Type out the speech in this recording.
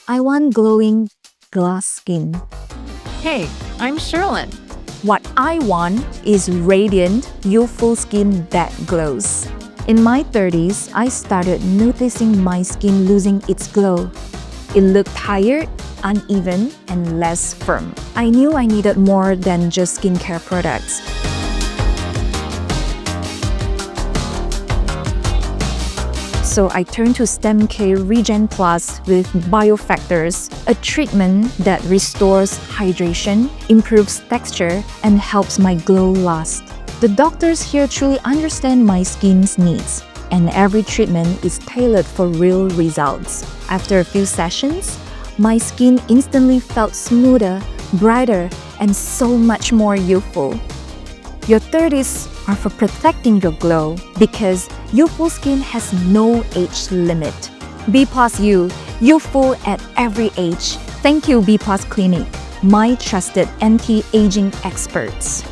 I want glowing glass skin. Hey, I'm Sherlyn. What I want is radiant, youthful skin that glows. In my 30s, I started noticing my skin losing its glow. It looked tired, uneven, and less firm. I knew I needed more than just skincare products. So I turned to Stem K Regen Plus with BioFactors, a treatment that restores hydration, improves texture, and helps my glow last. The doctors here truly understand my skin's needs, and every treatment is tailored for real results. After a few sessions, my skin instantly felt smoother, brighter, and so much more youthful. Your 30s are for protecting your glow because youthful skin has no age limit. B+ You, youthful at every age. Thank you, B+ Clinic, my trusted anti-aging experts.